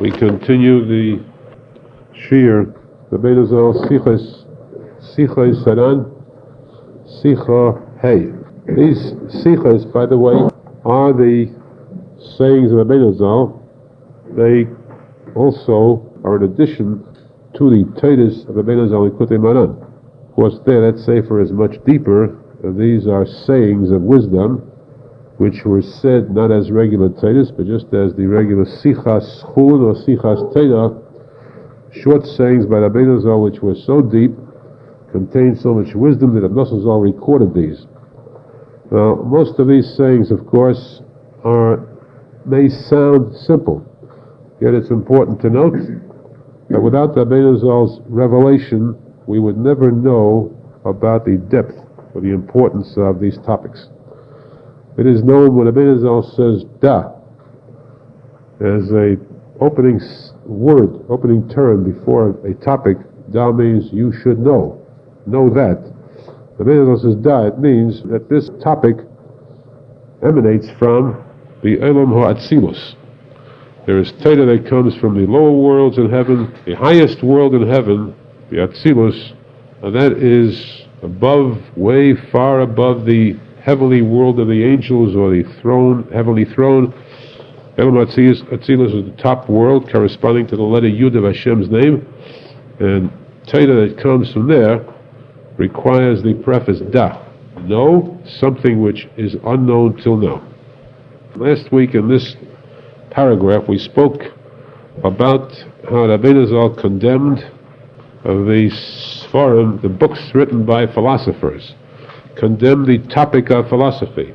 We continue the Shir, the Arizal Sichos HaRan, Sicha Hey. These Sichos, by the way, are the sayings of Arizal. They also are an addition to the Titus of Arizal and Kutei Maran. Of course, there that sefer is much deeper. These are sayings of wisdom, which were said not as regular Titus, but just as the regular Sichas Chul or Sichas Teda, short sayings by Rabbi Nachman, which were so deep, contained so much wisdom that R Nosson recorded these. Now, most of these sayings, of course, may sound simple, yet it's important to note that without Rabbi Nachman's revelation, we would never know about the depth or the importance of these topics. It is known when Rabbi Nachman says da as a opening term before a topic. Da means you should know that. Rabbi Nachman says da, it means that this topic emanates from the Elam HaAtzilus. There is Teda that comes from the lower worlds in heaven, the highest world in heaven, the Atzilus, and that is above, way far above the heavenly world of the angels, or the throne, heavenly throne. Elam Atzilus is the top world, corresponding to the letter Yud of Hashem's name, and Teda that comes from there requires the preface Da, know something which is unknown till now. Last week in this paragraph we spoke about how Rabbi Nachman condemned the Sfarim, the books written by philosophers, condemned the topic of philosophy.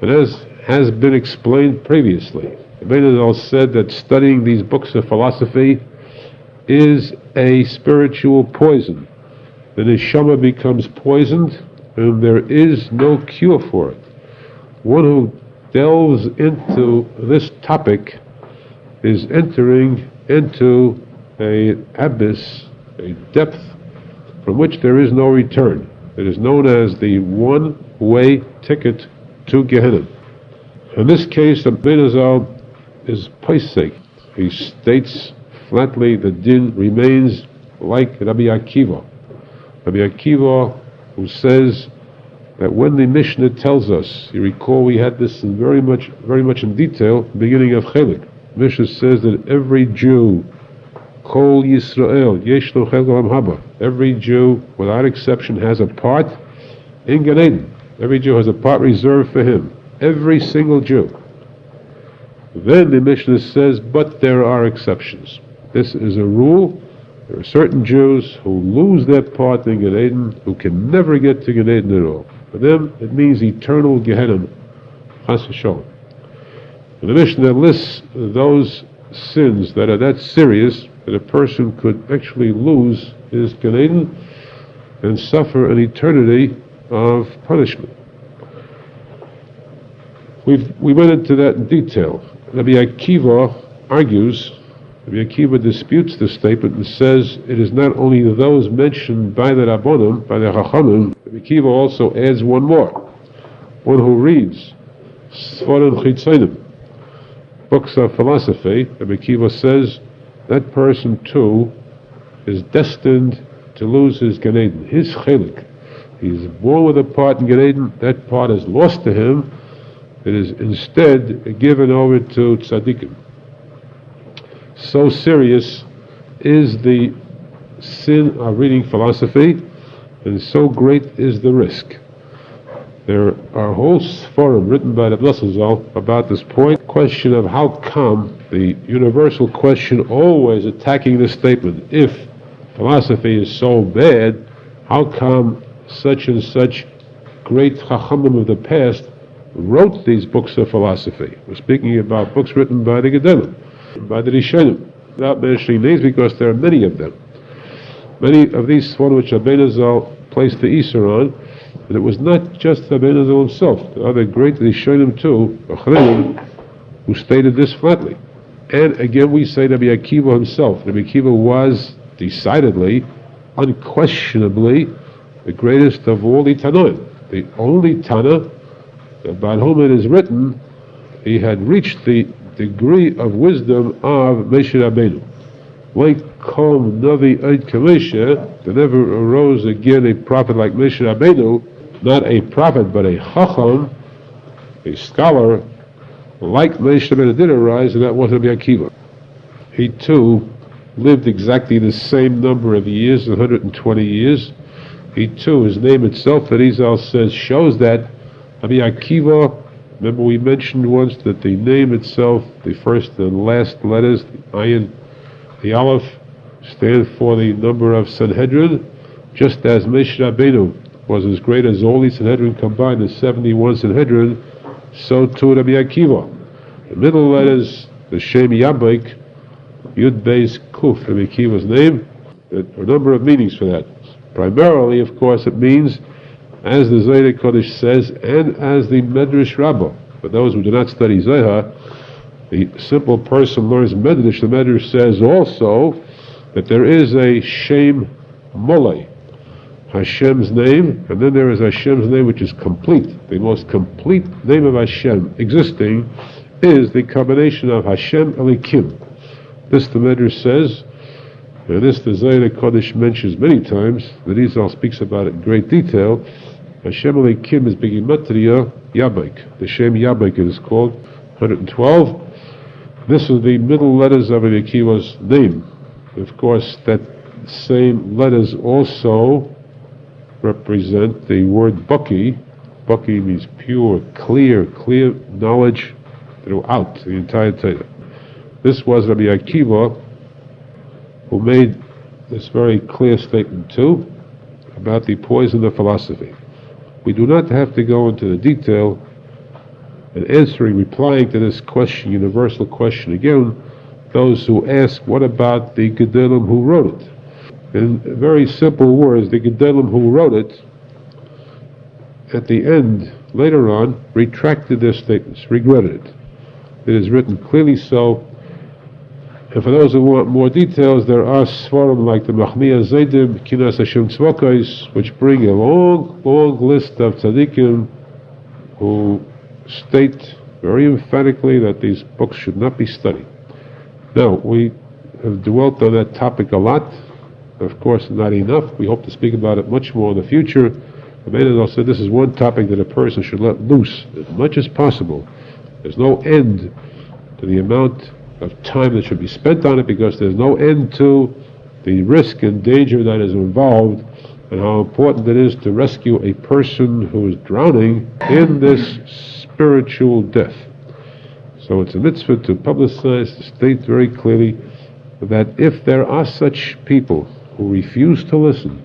And as has been explained previously, Rabbi Nachman said that studying these books of philosophy is a spiritual poison. The neshama becomes poisoned, and there is no cure for it. One who delves into this topic is entering into an abyss, a depth from which there is no return. It is known as the one-way ticket to Gehenna. In this case, the Arizal is posek. He states flatly the din remains like Rabbi Akiva. Rabbi Akiva, who says that when the Mishnah tells us, you recall we had this in very much in detail, beginning of Chelik. Mishnah says that every Jew, Kol Yisrael, Yesh Lo Chel Olam Haba, every Jew, without exception, has a part in Gan Eden. Every Jew has a part reserved for him. Every single Jew. Then the Mishnah says, but there are exceptions. This is a rule. There are certain Jews who lose their part in Gan Eden, who can never get to Gan Eden at all. For them, it means eternal Gehenna. Chas v'sholom. And the Mishnah lists those sins that are that serious that a person could actually lose his Gan Eden and suffer an eternity of punishment. We went into that in detail. Rabbi Akiva argues, Rabbi Akiva disputes this statement and says it is not only those mentioned by the Rabbonim, by the Chachamim. Rabbi Akiva also adds one more. One who reads Sfarim Chitzonim, books of philosophy. Rabbi Akiva says that person too is destined to lose his Gan Eden, his chelik. He's born with a part in Gan Eden, that part is lost to him. It is instead given over to tzadikim. So serious is the sin of reading philosophy, and so great is the risk. There are whole forums written by the Rosenfeld about this point. Question of how come, the universal question always attacking this statement, if philosophy is so bad, how come such and such great chachamim of the past wrote these books of philosophy? We're speaking about books written by the Gedolim, by the Rishonim, without mentioning names because there are many of them. Many of these one which Rabbi Nachman placed the Isser on, but it was not just Rabbi Nachman himself. There are other great Rishonim too, Aharon, who stated this flatly. And again we say Rabbi Akiva himself. Rabbi Akiva was decidedly, unquestionably, the greatest of all the Tanoim. The only Tana about whom it is written, he had reached the degree of wisdom of Moshe Rabbeinu. Like Kom Navi Eid Kamesha, there never arose again a prophet like Moshe Rabbeinu, not a prophet but a Chacham, a scholar, like Moshe Rabbeinu did arise, and that was Rabbi Akiva. He too lived exactly the same number of years, 120 years. He too, his name itself, Arizal says, shows that Rabbi Akiva, remember we mentioned once that the name itself, the first and last letters, the Ayin, the Aleph, stand for the number of Sanhedrin, just as Moshe Rabbeinu was as great as all these Sanhedrin combined, the 71 Sanhedrin, so too Rabbi Akiva. The middle letters, the Shem Yabik, Yud Beis Kuf, Rabbi Akiva's name, there are a number of meanings for that. Primarily, of course, it means, as the Zohar Kodesh says, and as the Medrash Rabbah. For those who do not study Zohar, the simple person learns Medrash. The Medrash says also that there is a Shem Molei, Hashem's name, and then there is Hashem's name which is complete. The most complete name of Hashem existing is the combination of Hashem Elikim. This the Medrash says, and this the Zohar Kodesh mentions many times. The Arizal speaks about it in great detail. Hashem Elikim is Begimatria Yabik. The Shem Yabik is called 112. This is the middle letters of Rabbi Akiva's name. Of course, that same letters also represent the word Baki. Baki means pure, clear knowledge throughout the entire Torah. This was Rabbi Akiva who made this very clear statement too about the poison of philosophy. We do not have to go into the detail and replying to this question, universal question again, those who ask, what about the Gedolim who wrote it? In very simple words, the Gedolim who wrote it, at the end, later on, retracted their statements, regretted it. It is written clearly so. And for those who want more details, there are svarim like the Machmiyah Zaydim, Kinas Hashem Tzvokos, which bring a long list of tzadikim who state very emphatically that these books should not be studied. Now, we have dwelt on that topic a lot. Of course, not enough. We hope to speak about it much more in the future. The Arizal said this is one topic that a person should let loose as much as possible. There's no end to the amount of time that should be spent on it, because there's no end to the risk and danger that is involved, and how important it is to rescue a person who is drowning in this spiritual death. So it's a mitzvah to publicize, to state very clearly that if there are such people who refuse to listen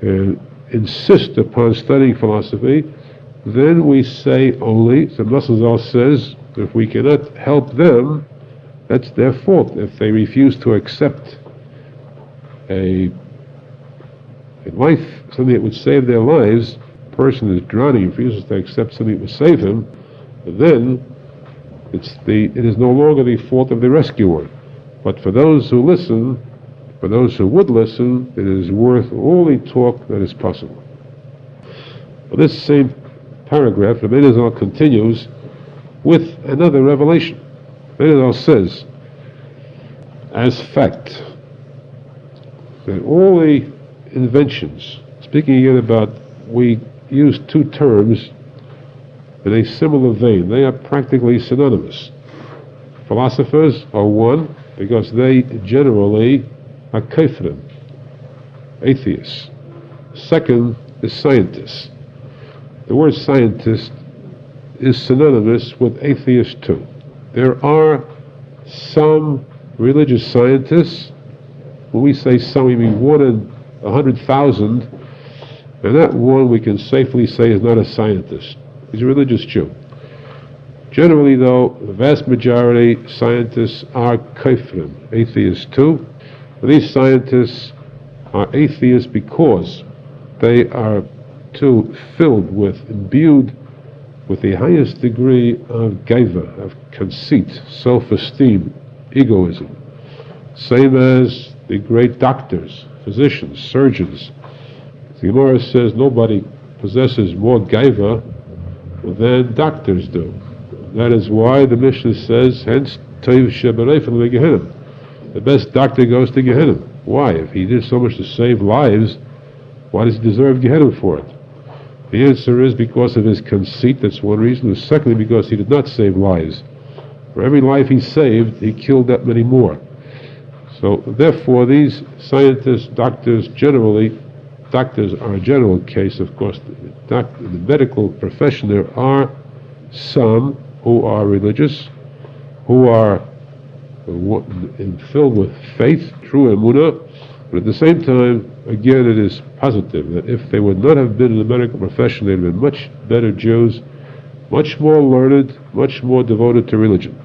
and insist upon studying philosophy, then we say only, the Rosenfeld says, if we cannot help them, that's their fault. If they refuse to accept a life, something that would save their lives, a person is drowning, refuses to accept something that would save him, then it is no longer the fault of the rescuer. But for those who listen, for those who would listen, it is worth all the talk that is possible. Well, this same paragraph, the Arizal continues with another revelation. Arizal says, as fact, that all the inventions, speaking again about, we use two terms in a similar vein. They are practically synonymous. Philosophers are one because they generally are kafrim, atheists. Second is scientists. The word scientist is synonymous with atheist too. There are some religious scientists. When we say some, we mean 1 in 100,000, and that one we can safely say is not a scientist. He's a religious Jew. Generally, though, the vast majority scientists are kafrim, atheists too. But these scientists are atheists because they are too imbued with the highest degree of gaiva, of conceit, self-esteem, egoism. Same as the great doctors, physicians, surgeons. The Gemara says nobody possesses more gaiva than doctors do. That is why the Mishnah says, hence, Toiv Sheberei from the Gehenna. The best doctor goes to Gehenna. Why? If he did so much to save lives, why does he deserve Gehenna for it? The answer is because of his conceit, that's one reason. And secondly, because he did not save lives. For every life he saved, he killed that many more. So therefore, these scientists, doctors are a general case, of course. The medical profession, there are some who are religious, who are filled with faith, true emunah, but at the same time, again, it is positive that if they would not have been in the medical profession, they'd have been much better Jews, much more learned, much more devoted to religion.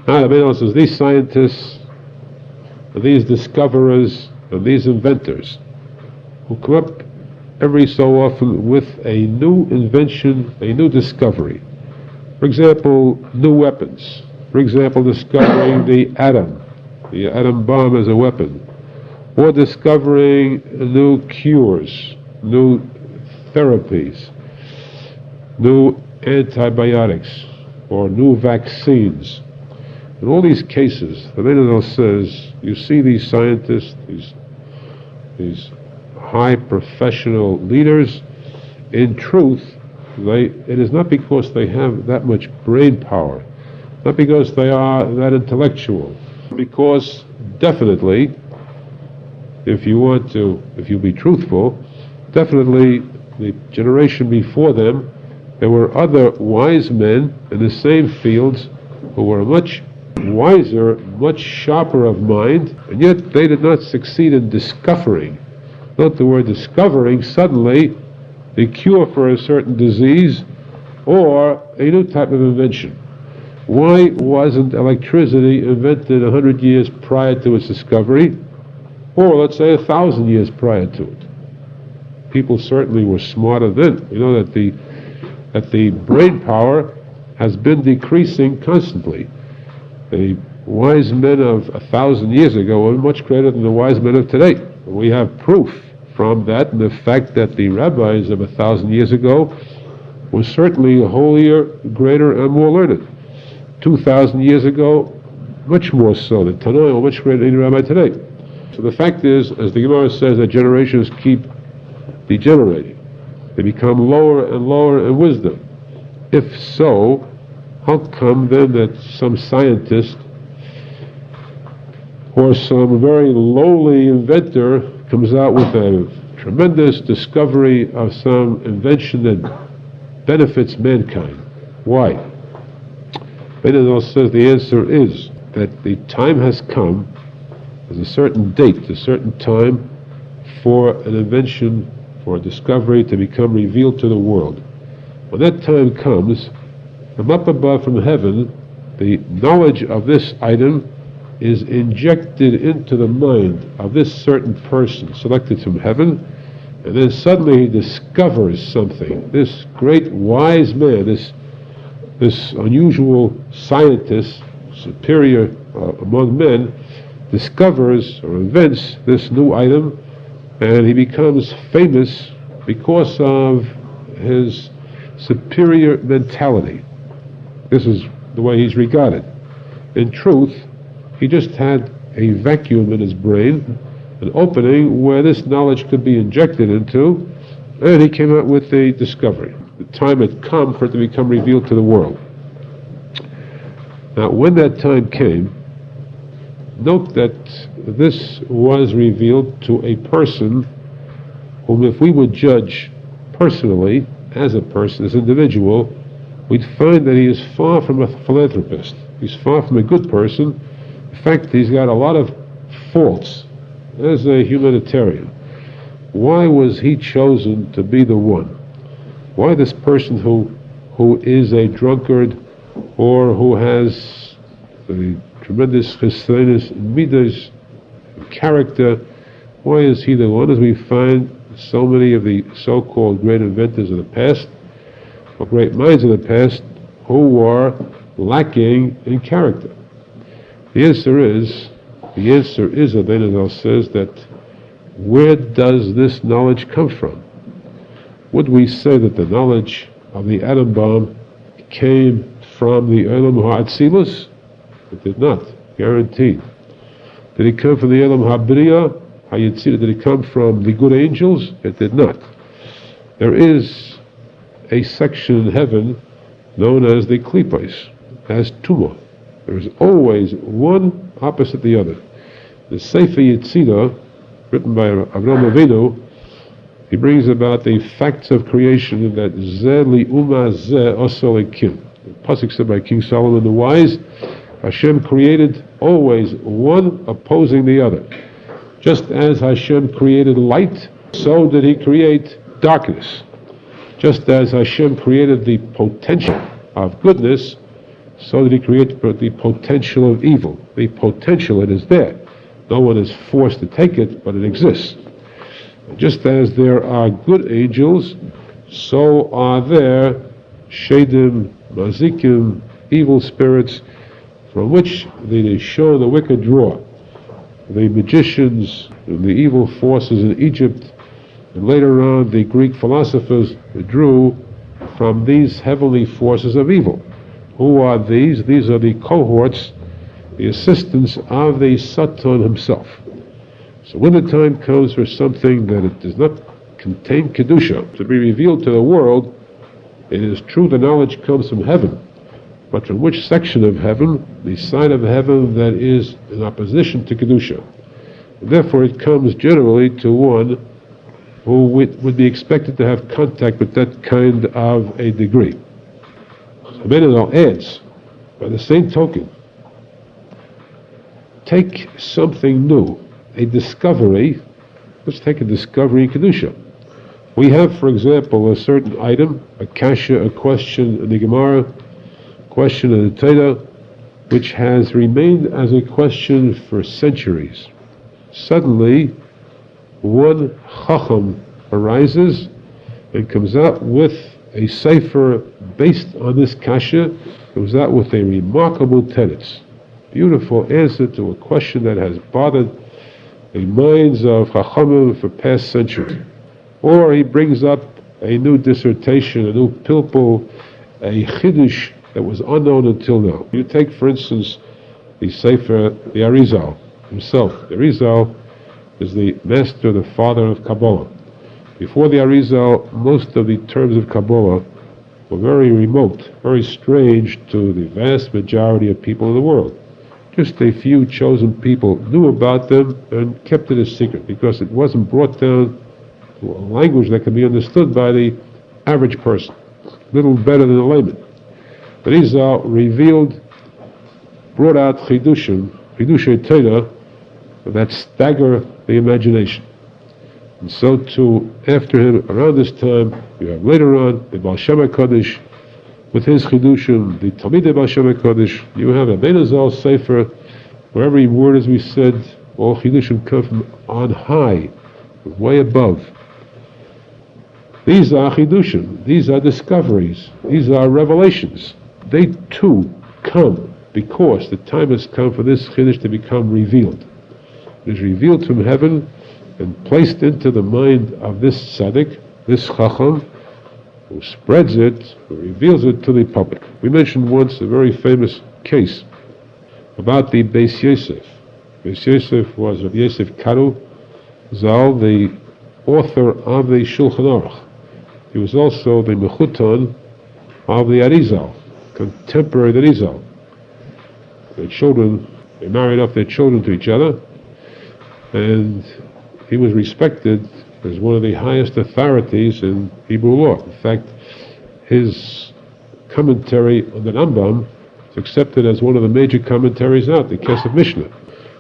Now, the Menachem says, these scientists, these discoverers, and these inventors, who come up every so often with a new invention, a new discovery. For example, new weapons. For example, discovering the atom bomb as a weapon. Or discovering new cures, new therapies, new antibiotics, or new vaccines. In all these cases, the Menachem says, you see these scientists, these high professional leaders, in truth, it is not because they have that much brain power, not because they are that intellectual, because definitely, if you be truthful, definitely the generation before them, there were other wise men in the same fields who were much wiser, much sharper of mind, and yet they did not succeed in discovering. Note the word discovering, suddenly the cure for a certain disease or a new type of invention. Why wasn't electricity invented 100 years prior to its discovery, or let's say 1,000 years prior to it? People certainly were smarter then. You know that the brain power has been decreasing constantly. The wise men of 1,000 years ago were much greater than the wise men of today. We have proof from that, and the fact that the rabbis of 1,000 years ago were certainly holier, greater, and more learned. 2,000 years ago, much more so. The Tanoi were much greater than any rabbi today. So the fact is, as the Gemara says, that generations keep degenerating. They become lower and lower in wisdom. If so, how come then that some scientist or some very lowly inventor comes out with a tremendous discovery of some invention that benefits mankind? Why? Menachem says the answer is that the time has come, there's a certain date, a certain time for an invention, for a discovery to become revealed to the world. When that time comes, from up above from heaven, the knowledge of this item is injected into the mind of this certain person selected from heaven, and then suddenly he discovers something. This great wise man, this unusual scientist, superior among men, discovers or invents this new item, and he becomes famous because of his superior mentality. This is the way he's regarded. In truth, he just had a vacuum in his brain, an opening where this knowledge could be injected into, and he came out with a discovery. The time had come for it to become revealed to the world. Now, when that time came, note that this was revealed to a person whom, if we would judge personally, as a person, as an individual, we'd find that he is far from a philanthropist. He's far from a good person. In fact, he's got a lot of faults as a humanitarian. Why was he chosen to be the one? Why this person who is a drunkard or who has a tremendous chesronos, midas, character, why is he the one? As we find so many of the so-called great inventors of the past, or great minds of the past, who are lacking in character. The answer is, Arizal says, that where does this knowledge come from? Would we say that the knowledge of the atom bomb came from the Olam HaAtzilus? It did not, guaranteed. Did it come from the Olam HaBriya, HaYetzirah? Did it come from the good angels? It did not. There is a section in heaven known as the Klipos, as Tumah. There is always one opposite the other. The Sefer Yetzirah, written by Avraham Avinu, he brings about the facts of creation that Zeh li'uma zeh oso ekim. The posek said by King Solomon the Wise, Hashem created always one opposing the other. Just as Hashem created light, so did He create darkness. Just as Hashem created the potential of goodness, so did He create the potential of evil. The potential, it is there. No one is forced to take it, but it exists. Just as there are good angels, so are there Shedim, Mazikim, evil spirits, from which the show the wicked draw. The magicians and the evil forces in Egypt, and later on the Greek philosophers drew from these heavenly forces of evil. Who are these? These are the cohorts, the assistants of the Satan himself. So when the time comes for something that it does not contain Kedusha to be revealed to the world, it is true the knowledge comes from heaven. But from which section of heaven? The side of heaven that is in opposition to Kedusha. And therefore it comes generally to one who would be expected to have contact with that kind of a degree. So Menachem adds, by the same token, take something new, a discovery. Let's take a discovery in Kedusha. We have, for example, a certain item, a kasha, a question in the Gemara, question in the Torah, which has remained as a question for centuries. Suddenly, one chacham arises and comes out with a sefer based on this kasha, comes out with a remarkable teretz, beautiful answer to a question that has bothered the minds of chachamim for past centuries. Or he brings up a new dissertation, a new pilpul, a chiddush that was unknown until now. You take, for instance, the sefer, the Arizal himself. The Arizal is the master, the father of Kabbalah. Before the Arizal, most of the terms of Kabbalah were very remote, very strange to the vast majority of people in the world. Just a few chosen people knew about them and kept it a secret because it wasn't brought down to a language that can be understood by the average person, little better than a layman. But Arizal revealed, brought out chidushei Torah that stagger the imagination. And so too, after him, around this time, you have later on the Baal Shem HaKadosh with his chidushim, the Talmidei Baal Shem HaKadosh. You have a Arizal sefer where every word, as we said, all chidushim come from on high, way above. These are chidushim, these are discoveries, these are revelations. They too come because the time has come for this chiddush to become revealed. It is revealed from heaven and placed into the mind of this tzadik, this chacham, who spreads it, who reveals it to the public. We mentioned once a very famous case about the Beis Yosef. Beis Yosef was Rav Yosef Karo Zal, the author of the Shulchan Aruch. He was also the mechutan of the Arizal, contemporary Arizal. Their children, they married off their children to each other, and he was respected as one of the highest authorities in Hebrew law. In fact, his commentary on the Rambam is accepted as one of the major commentaries out, the Kesef Mishnah.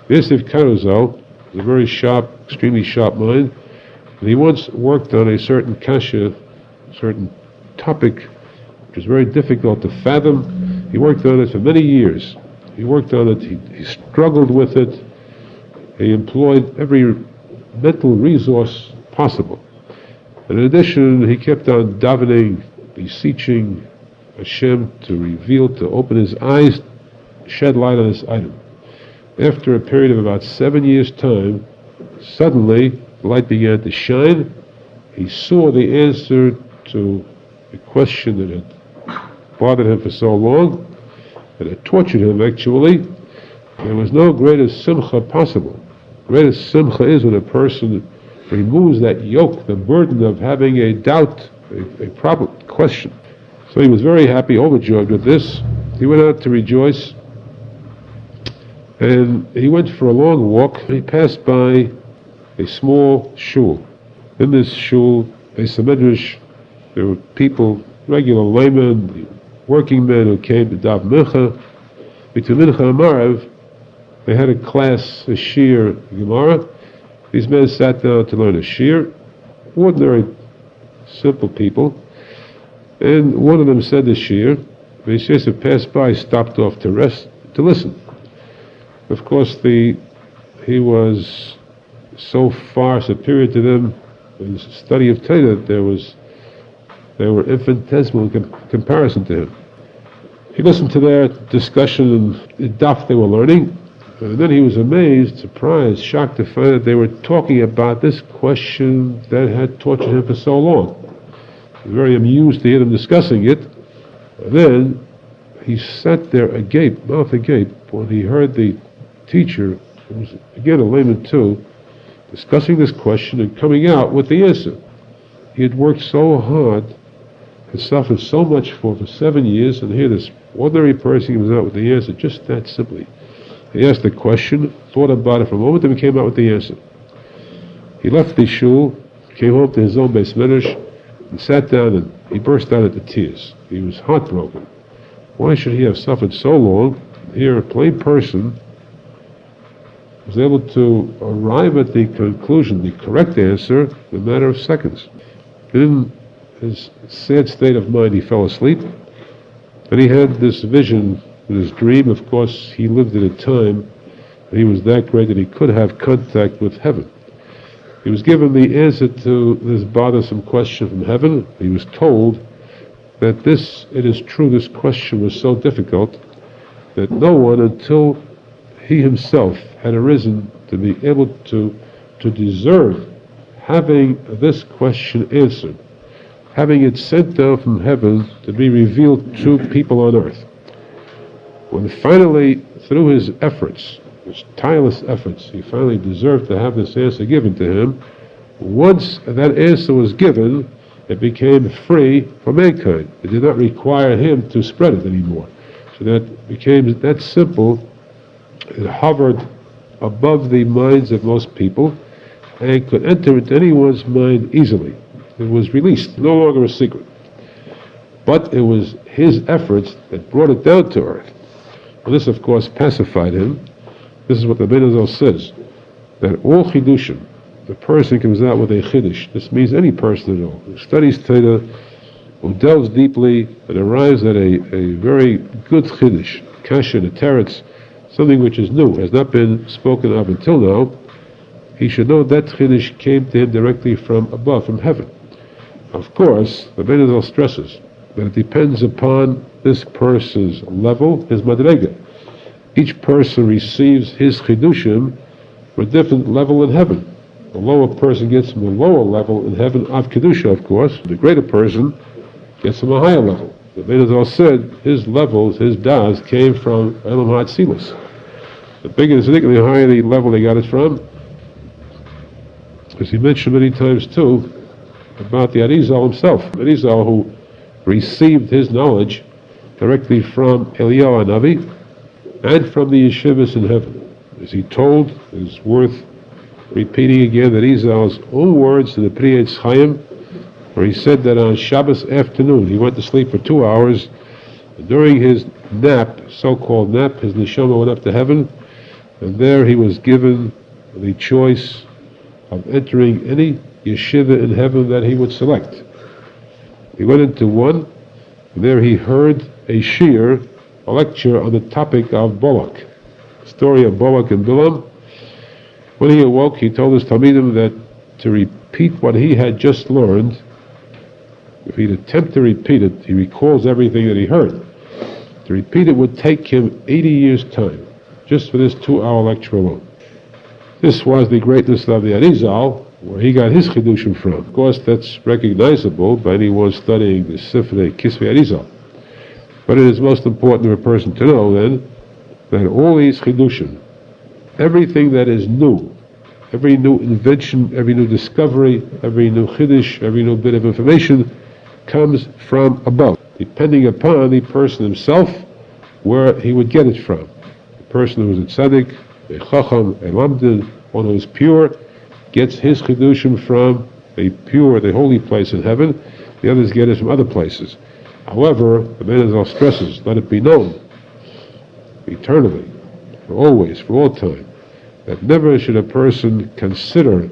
Yosef Karuzal is a very sharp, extremely sharp mind, and he once worked on a certain kasha, certain topic, which was very difficult to fathom. He worked on it for many years. He worked on it, he struggled with it, he employed every mental resource possible. And in addition, he kept on davening, beseeching Hashem to reveal, to open his eyes, shed light on this item. After a period of about 7 years' time, suddenly the light began to shine. He saw the answer to a question that had bothered him for so long, and it tortured him actually. There was no greater simcha possible. Greatest simcha is when a person removes that yoke, the burden of having a doubt, a problem, question. So he was very happy, overjoyed with this. He went out to rejoice, and he went for a long walk. He passed by a small shul. In this shul, a medrash, there were people, regular laymen, working men who came to daven mincha. Between mincha and marav, they had a class, a shir, Gemara. These men sat down to learn a shir, ordinary, simple people. And one of them said the shir. The shir passed by, stopped off to rest, to listen. Of course, he was so far superior to them in the study of Torah that they were infinitesimal in comparison to him. He listened to their discussion and the daf they were learning, and then he was amazed, surprised, shocked to find that they were talking about this question that had tortured him for so long. He was very amused to hear them discussing it. And then he sat there agape, mouth agape, when he heard the teacher, who was again a layman too, discussing this question and coming out with the answer. He had worked so hard, had suffered so much for 7 years, and here this ordinary person comes out with the answer just that simply. He asked the question, thought about it for a moment, and came out with the answer. He left the shul, came home to his own beis medrash, and sat down and he burst out into tears. He was heartbroken. Why should he have suffered so long? Here a plain person was able to arrive at the conclusion, the correct answer, in a matter of seconds. In his sad state of mind, he fell asleep, and he had this vision, this dream. Of course, he lived at a time that he was that great that he could have contact with heaven. He was given the answer to this bothersome question from heaven. He was told that it is true, this question was so difficult that no one until he himself had arisen to be able to deserve having this question answered, having it sent down from heaven to be revealed to people on earth. When finally, through his efforts, his tireless efforts, he finally deserved to have this answer given to him, once that answer was given, it became free for mankind. It did not require him to spread it anymore. So that became that simple. It hovered above the minds of most people and could enter into anyone's mind easily. It was released, no longer a secret. But it was his efforts that brought it down to earth. Well, this, of course, pacified him. This is what the Arizal says, that all chidushim, the person comes out with a chiddush. This means any person at all who studies Torah, who delves deeply and arrives at a very good chiddush, kasha and a teretz, something which is new, has not been spoken of until now. He should know that chiddush came to him directly from above, from heaven. Of course, the Arizal stresses that it depends upon this person's level, his madrega. Each person receives his chidushim from a different level in heaven. The lower person gets from a lower level in heaven of kedusha, of course. The greater person gets from a higher level. The Arizal said his levels, his das, came from Elam HaTzilos. The bigger the tzaddik, the higher the level they got it from. As he mentioned many times too, about the Arizal himself. Arizal, who received his knowledge directly from Eliyahu Hanavi and from the yeshivas in heaven. As he told, it is worth repeating again that Arizal's own words in the Pri Etz Chaim, where he said that on Shabbos afternoon he went to sleep for 2 hours. During his nap, so-called nap, his neshama went up to heaven, and there he was given the choice of entering any yeshiva in heaven that he would select. He went into one, and there he heard a shir, a lecture on the topic of Balak, the story of Balak and Bilam. When he awoke, he told his Talmidim that to repeat what he had just learned, if he'd attempt to repeat it, he recalls everything that he heard. To repeat it would take him 80 years' time, just for this 2-hour lecture alone. This was the greatness of the Arizal, where he got his chidushim from. Of course, that's recognizable by anyone studying the Sifrei Kisvei Arizal. But it is most important for a person to know then that all these chidushim, everything that is new, every new invention, every new discovery, every new chiddush, every new bit of information comes from above, depending upon the person himself, where he would get it from. The person who is a tzadik, a chacham, a lamdin, one who is pure, gets his chidushim from a pure, the holy place in heaven. The others get it from other places. However, the Arizal stresses, let it be known, eternally, for always, for all time, that never should a person consider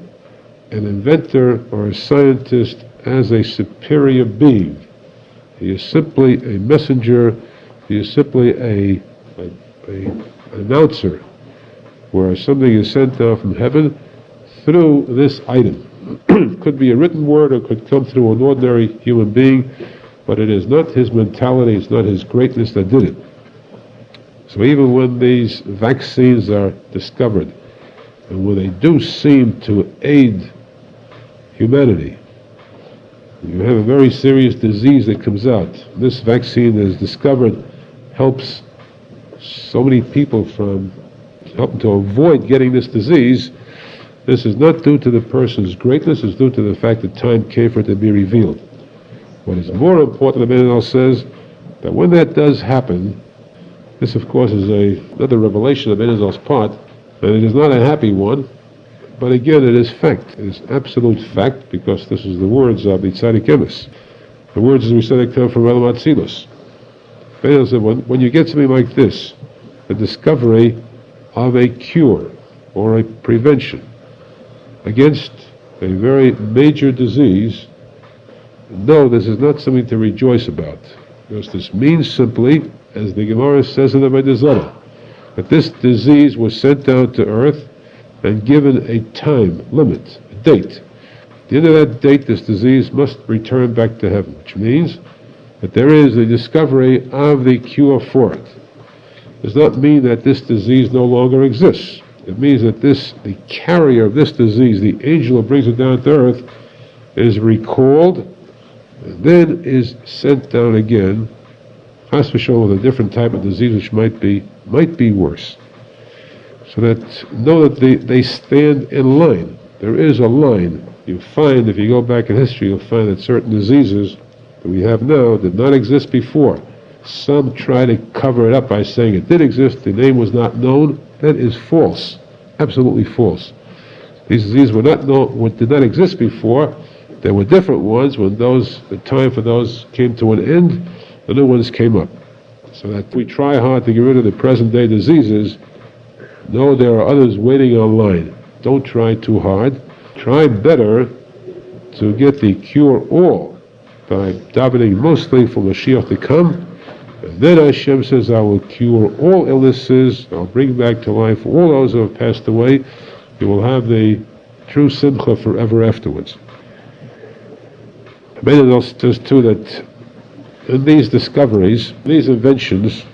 an inventor or a scientist as a superior being. He is simply a messenger, he is simply an announcer, where something is sent down from heaven through this item. It could be a written word or it could come through an ordinary human being, but it is not his mentality, it's not his greatness that did it. So even when these vaccines are discovered, and when they do seem to aid humanity, you have a very serious disease that comes out. This vaccine that is discovered helps so many people from helping to avoid getting this disease. This is not due to the person's greatness, it's due to the fact that time came for it to be revealed. What is more important, the Arizal says, that when that does happen, this of course is another revelation of Arizal's part, and it is not a happy one, but again it is fact. It is absolute fact, because this is the words of the tzadik emes. The words, as we said, come from Elam Atzilus. Arizal said, when you get something like this, the discovery of a cure or a prevention against a very major disease, no, this is not something to rejoice about, because this means simply, as the Gemara says in the Arizal, that this disease was sent down to earth and given a time limit, a date. At the end of that date, this disease must return back to heaven, which means that there is a discovery of the cure for it. It does not mean that this disease no longer exists. It means that the carrier of this disease, the angel who brings it down to earth, is recalled and then is sent down again, chas v'sholom, with a different type of disease which might be worse. So that know that they stand in line. There is a line. You find, if you go back in history, you'll find that certain diseases that we have now did not exist before. Some try to cover it up by saying it did exist, the name was not known. That is false, absolutely false. These diseases were not known, did not exist before. There were different ones. When the time for those came to an end, the new ones came up. So that we try hard to get rid of the present day diseases, know there are others waiting online. Don't try too hard. Try better to get the cure all by davening mostly for Mashiach to come. And then Hashem says, I will cure all illnesses, I'll bring back to life all those who have passed away. You will have the true simcha forever afterwards. Arizal says too that in these discoveries, these inventions,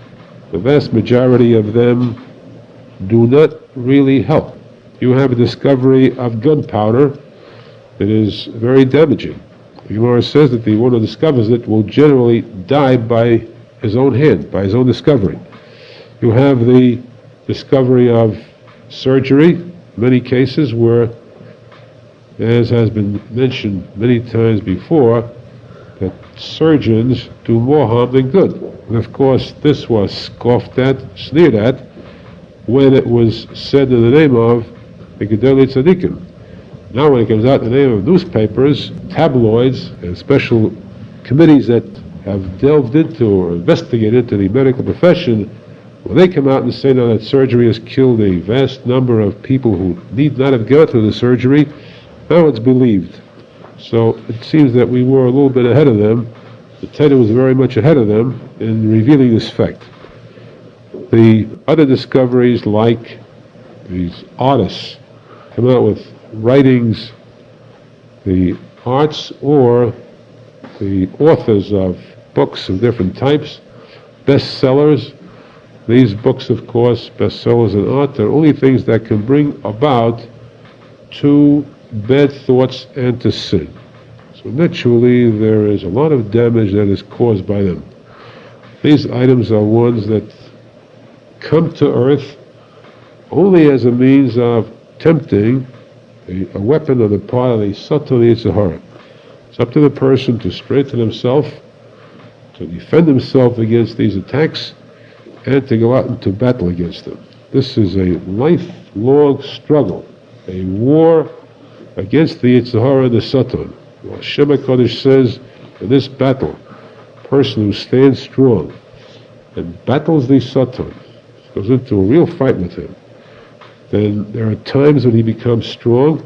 the vast majority of them do not really help. You have a discovery of gunpowder that is very damaging. The Gemara says that the one who discovers it will generally die by his own hand, by his own discovery. You have the discovery of surgery, many cases where, as has been mentioned many times before, that surgeons do more harm than good. And of course, this was scoffed at, sneered at, when it was said in the name of the Gedolei Tzadikim. Now when it comes out in the name of newspapers, tabloids, and special committees that have delved into or investigated into the medical profession, when they come out and say now that surgery has killed a vast number of people who need not have gone through the surgery, now it's believed. So it seems that we were a little bit ahead of them. The Torah was very much ahead of them in revealing this fact. The other discoveries, like these artists come out with writings, the arts or the authors of books of different types, bestsellers. These books, of course, bestsellers in art, are only things that can bring about to bad thoughts and to sin. So naturally, there is a lot of damage that is caused by them. These items are ones that come to earth only as a means of tempting, a weapon on the part of the Satan, the Zohar. It's up to the person to strengthen himself, to defend himself against these attacks, and to go out into battle against them. This is a lifelong struggle, a war against the Zohar and the Satan. Hashem HaKadosh says, in this battle, a person who stands strong and battles the Satan, goes into a real fight with him, then there are times when he becomes strong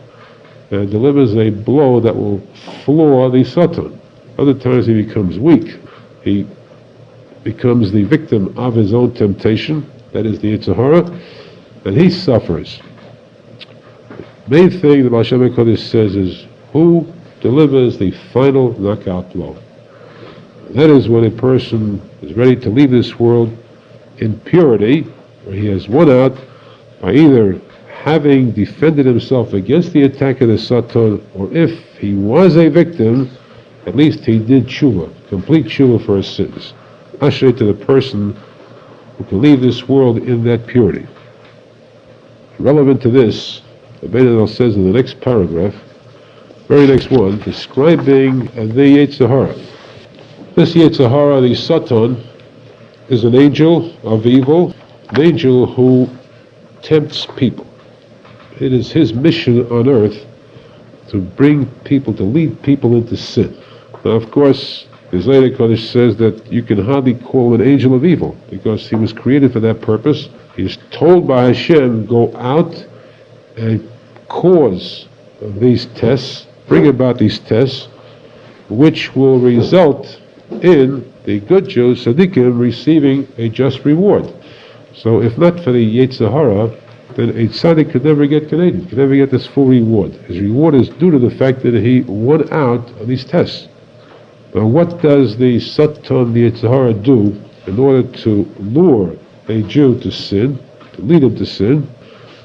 and delivers a blow that will floor the Satan. Other times he becomes weak. He becomes the victim of his own temptation, that is the Yitzhahara, and he suffers. The main thing that Hashem HaKadosh says is, who delivers the final knockout blow? That is when a person is ready to leave this world in purity, where he has won out by either having defended himself against the attack of the Satan, or if he was a victim, at least he did tshuva, complete tshuva for his sins. Ashrei to the person who can leave this world in that purity. Relevant to this, the Arizal says in the next paragraph, very next one, describing the Yetzirah. This Yetzirah, the Satan, is an angel of evil, an angel who tempts people. It is his mission on earth to bring people, to lead people into sin. Now, of course, the Zohar Kodesh says that you can hardly call him an angel of evil, because he was created for that purpose. He is told by Hashem, go out and cause these tests, bring about these tests, which will result in the good Jews, tzaddikim, receiving a just reward. So if not for the Yetzirah, then a tzaddik could never get Canadian, could never get this full reward. His reward is due to the fact that he won out on these tests. Now what does the Satan, the Yetzirah, do in order to lure a Jew to sin, to lead him to sin?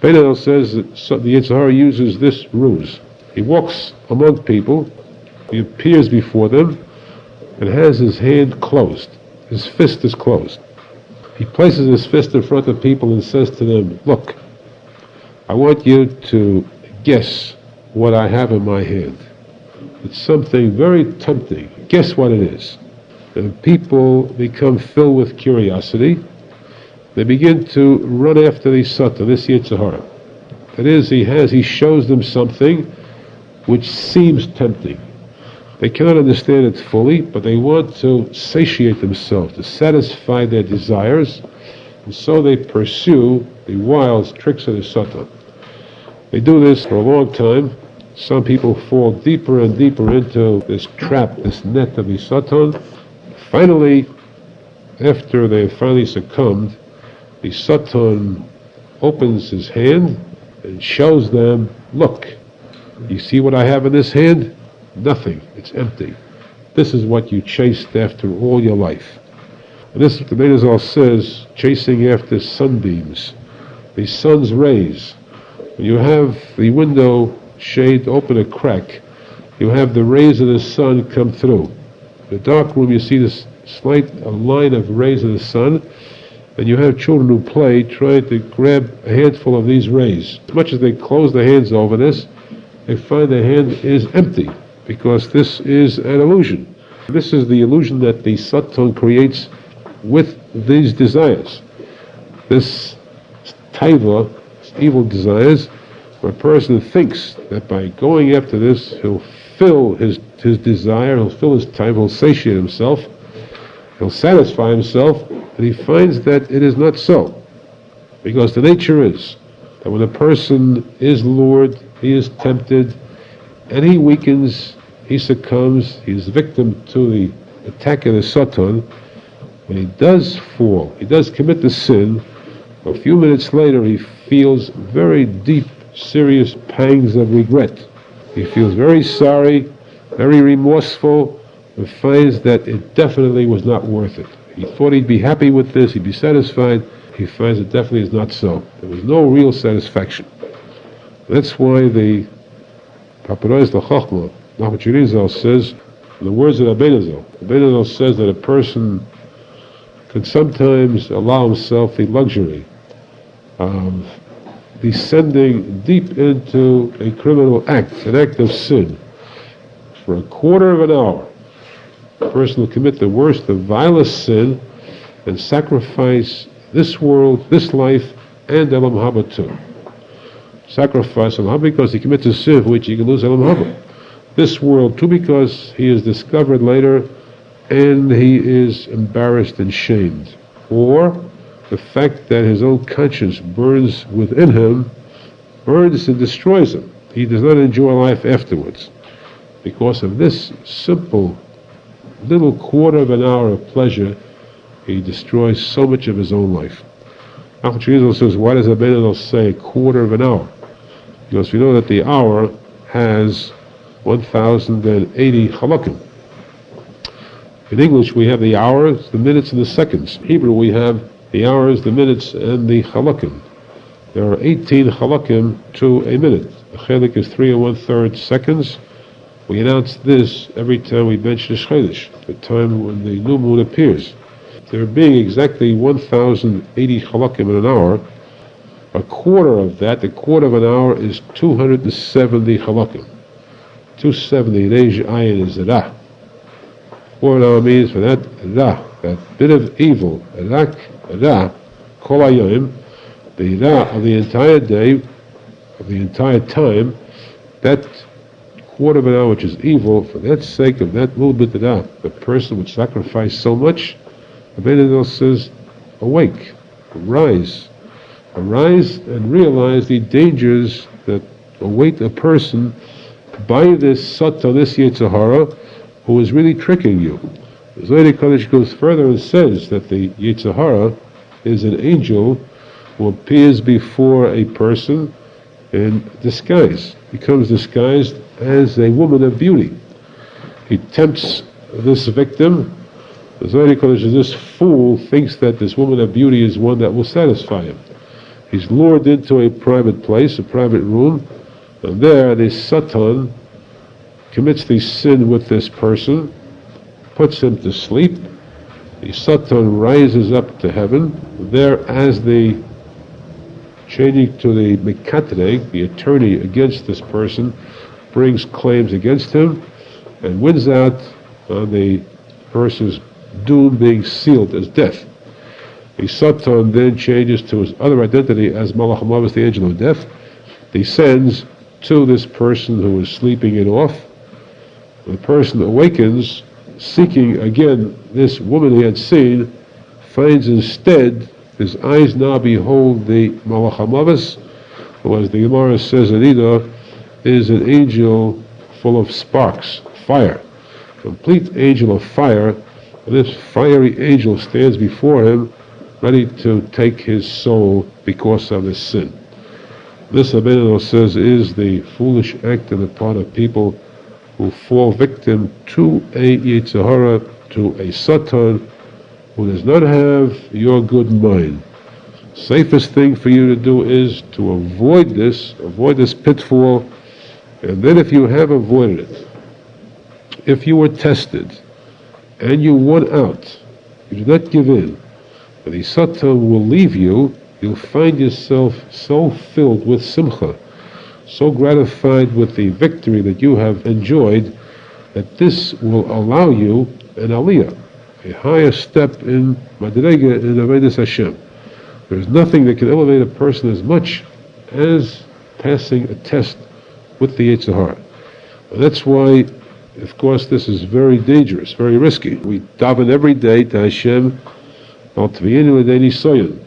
Menachem says that the Yetzirah uses this ruse. He walks among people, he appears before them, and has his hand closed. His fist is closed. He places his fist in front of people and says to them, look, I want you to guess what I have in my hand. It's something very tempting. Guess what it is. And people become filled with curiosity. They begin to run after the Satan, this Yetzirah. That is, he shows them something which seems tempting. They cannot understand it fully, but they want to satiate themselves, to satisfy their desires, and so they pursue the wiles, tricks of the Satan. They do this for a long time. Some people fall deeper and deeper into this trap, this net of the Satan. Finally, after they have finally succumbed, the Satan opens his hand and shows them, look, you see what I have in this hand? Nothing. It's empty. This is what you chased after all your life. And this is what the Arizal says, chasing after sunbeams, the sun's rays. When you have the window shade open a crack, you have the rays of the sun come through. In the dark room you see this slight line of rays of the sun, and you have children who play trying to grab a handful of these rays. As much as they close their hands over this, they find their hand is empty, because this is an illusion. This is the illusion that the Satan creates with these desires. This taiva, evil desires, where a person thinks that by going after this, he'll fill his desire, he'll fill his taiva, he'll satiate himself, he'll satisfy himself, and he finds that it is not so. Because the nature is that when a person is lured, he is tempted, and he weakens, he succumbs, he's victim to the attack of the Satan. When he does fall, he does commit the sin, a few minutes later he feels very deep, serious pangs of regret. He feels very sorry, very remorseful, and finds that it definitely was not worth it. He thought he'd be happy with this, he'd be satisfied. He finds it definitely is not so. There was no real satisfaction. That's why the Paparais the Chachma, Arizal says, in the words of Rabbi Nachman, Rabbi Nachman says that a person can sometimes allow himself the luxury of descending deep into a criminal act, an act of sin. For a quarter of an hour, a person will commit the worst, the vilest sin, and sacrifice this world, this life, and Elam Haba too. Sacrifice Elam Haba because he commits a sin for which he can lose Elam Haba. This world too because he is discovered later and he is embarrassed and shamed. Or the fact that his own conscience burns within him, burns and destroys him. He does not enjoy life afterwards. Because of this simple little quarter of an hour of pleasure, he destroys so much of his own life. Arizal says, why does Aharon say a quarter of an hour? Because we know that the hour has 1,080 halakim. In English we have the hours, the minutes, and the seconds. In Hebrew we have the hours, the minutes, and the halakim. There are 18 halakim to a minute. A chelik is 3 1/3 seconds. We announce this every time we mention Chodesh, the time when the new moon appears. There being exactly 1,080 halakim in an hour, a quarter of that, the quarter of an hour, is 270 halakim. 270, Reish Ayin is Ra. What now means for that Ra, that bit of evil, Rak, Ra, Kol Hayom, the Ra of the entire day, of the entire time, that quarter of an hour which is evil, for that sake of that little bit of Ra, the person would sacrifice so much. Aharon says, awake, arise and realize the dangers that await a person by this Satan, this Yetzer Hara, who is really tricking you. The Zohar Kodesh goes further and says that the Yetzer Hara is an angel who appears before a person in disguise. He comes disguised as a woman of beauty. He tempts this victim. The Zohar Kodesh says this fool thinks that this woman of beauty is one that will satisfy him. He's lured into a private place, a private room, and there the Satan commits the sin with this person, puts him to sleep. The Satan rises up to heaven. There, as the changing to the Mekatreg, the attorney against this person, brings claims against him and wins out on the person's doom being sealed as death. The Satan then changes to his other identity as Malach HaMavis, the angel of death, descends to this person who is sleeping it off. The person awakens, seeking again this woman he had seen, finds instead his eyes now behold the Malach HaMavis, who, as the Gemara says in Ida, is an angel full of sparks, fire, complete angel of fire. And this fiery angel stands before him, ready to take his soul because of his sin. This, Aharon says, is the foolish act on the part of people who fall victim to a Yetzer Hara, to a Satan, who does not have your good mind. Safest thing for you to do is to avoid this pitfall, and then if you have avoided it, if you were tested, and you won out, you did not give in, but the Satan will leave you, you'll find yourself so filled with simcha, so gratified with the victory that you have enjoyed, that this will allow you an aliyah, a higher step in madrega in avodas Hashem. There's nothing that can elevate a person as much as passing a test with the Yetzer Hara. And that's why, of course, this is very dangerous, very risky. We daven every day to Hashem, do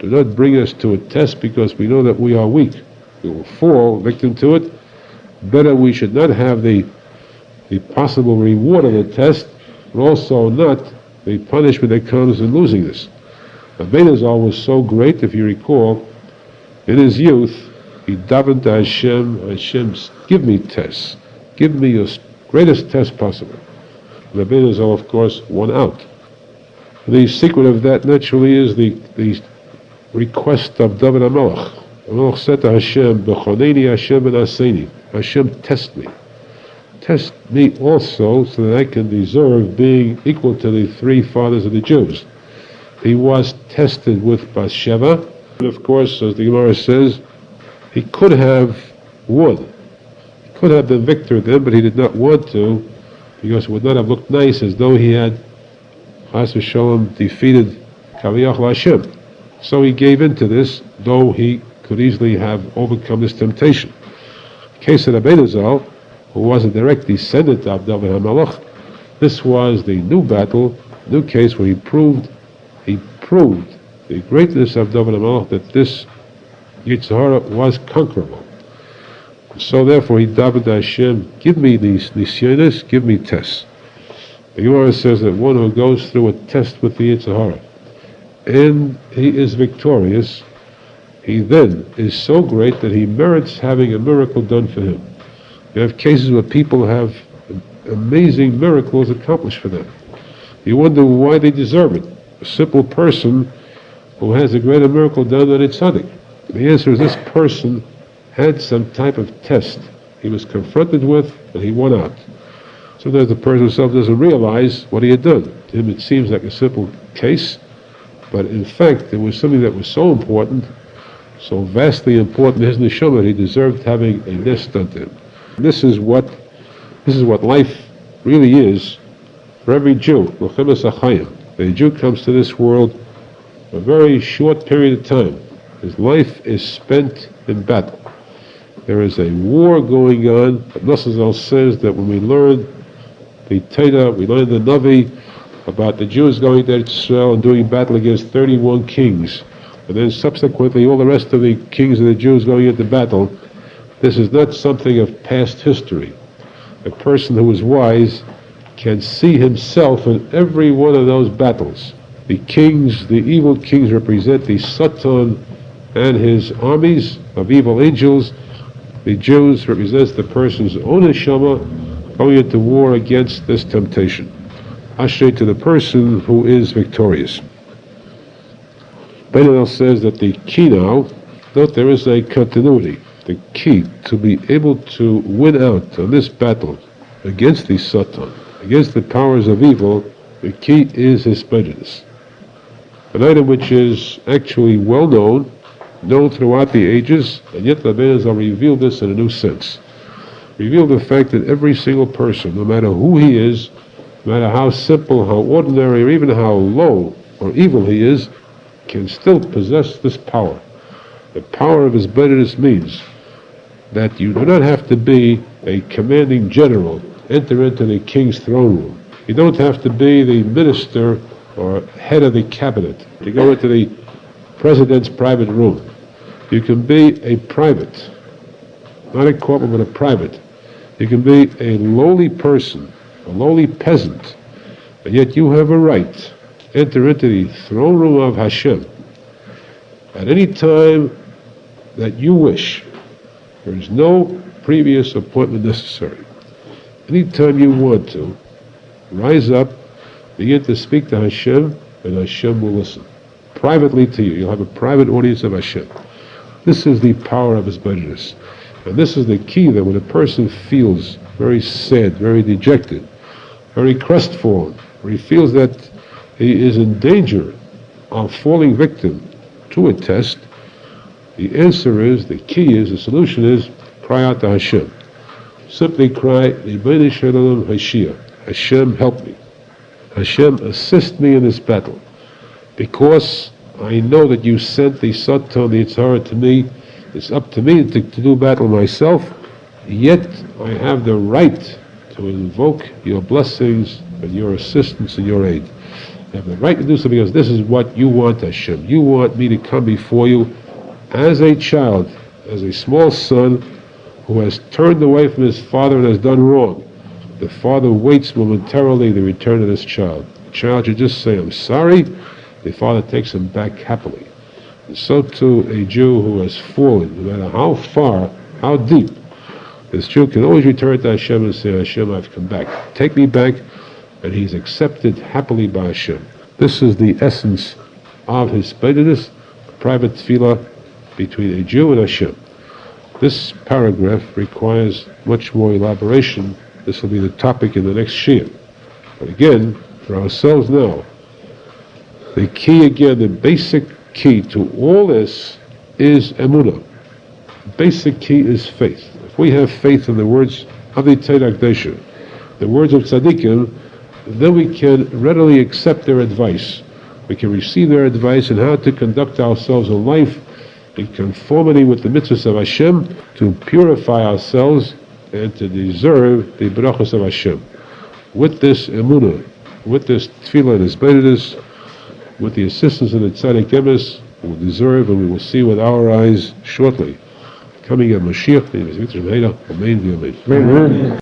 not bring us to a test because we know that we are weak. We will fall victim to it. Better we should not have the possible reward of the test, but also not the punishment that comes in losing this. Aharon was so great, if you recall, in his youth, he davened to Hashem, give me tests. Give me your greatest test possible. And Aharon, of course, won out. The secret of that, naturally, is the request of David HaMelech. HaMelech said to Hashem, B'choneni Hashem v'naseni. Hashem, test me. Test me also, so that I can deserve being equal to the three fathers of the Jews. he was tested with Bathsheba. And of course, as the Gemara says, he could have won. He could have been victor then, but he did not want to, because it would not have looked nice as though he had, Chas v'sholom, defeated Kaviyach Hashem. So he gave in to this, though he could easily have overcome this temptation. The case of Arizal, who was a direct descendant of David HaMelech, this was the new battle, new case where he proved the greatness of David HaMelech, that this Yetzer Hara was conquerable. So therefore he davened to Hashem, give me these nisyonos, give me tests. The Gemara says that one who goes through a test with the Yetzer Hara, and he is victorious, he then is so great that he merits having a miracle done for him. You have cases where people have amazing miracles accomplished for them. You wonder why they deserve it. A simple person who has a greater miracle done than a tzadik. The answer is this person had some type of test he was confronted with, and he won out. Sometimes the person himself doesn't realize what he had done. To him it seems like a simple case, but in fact it was something that was so important, so vastly important to his neshama, he deserved having a nest done to him. This is what life really is for every Jew. The Jew comes to this world a very short period of time. His life is spent in battle. There is a war going on. Arizal says that when we learn the Torah, we learn the Navi about the Jews going to Israel and doing battle against 31 kings, and then subsequently all the rest of the kings of the Jews going into battle. This is not something of past history. A person who is wise can see himself in every one of those battles. The kings, the evil kings, represent the Satan and his armies of evil angels. The Jews represents the person's own neshama going into war against this temptation. Ashrei to the person who is victorious. Menachem says that the key now, note there is a continuity. The key to be able to win out on this battle against the Satan, against the powers of evil, the key is his prejudice. An item which is actually well known throughout the ages, and yet the Arizal revealed this in a new sense. Revealed the fact that every single person, no matter who he is, no matter how simple, how ordinary, or even how low or evil he is, can still possess this power. The power of his prejudice means that you do not have to be a commanding general, enter into the king's throne room. You don't have to be the minister or head of the cabinet to go into the president's private room. You can be a private, not a corporal, but a private. You can be a lowly person, a lowly peasant, and yet you have a right to enter into the throne room of Hashem at any time that you wish. There is no previous appointment necessary. Anytime you want to, rise up, begin to speak to Hashem, and Hashem will listen. Privately to you. You'll have a private audience of Hashem. This is the power of his prejudice. And this is the key that when a person feels very sad, very dejected, very crestfallen, or he feels that he is in danger of falling victim to a test, the answer is, the key is, the solution is, cry out to Hashem. Simply cry, Ribono Shel Olam Hashia. Hashem, help me. Hashem, assist me in this battle. Because I know that you sent the Satan, the Yetzer Hara to me. It's up to me to do battle myself. Yet I have the right to invoke your blessings and your assistance and your aid. I have the right to do so because this is what you want, Hashem. You want me to come before you as a child, as a small son who has turned away from his father and has done wrong. The father waits momentarily the return of this child. The child should just say, I'm sorry. The father takes him back happily. And so too a Jew who has fallen, no matter how far, how deep, this Jew can always return to Hashem and say, Hashem, I've come back. Take me back. And he's accepted happily by Hashem. This is the essence of his prejudice, private tefillah between a Jew and Hashem. This paragraph requires much more elaboration. This will be the topic in the next shiur. But again, for ourselves now, The key again, the basic key to all this is emunah. Basic key is faith. If we have faith in the words of the Torah Kedusha, the words of tzaddikim, then we can readily accept their advice. We can receive their advice on how to conduct ourselves in life in conformity with the mitzvahs of Hashem, to purify ourselves and to deserve the brachos of Hashem. With this emunah, with this tefillah and hisbodedus, with the assistance of the tzaddik emes, we will deserve and we will see with our eyes shortly. Coming at Mashiach, the name is Amen.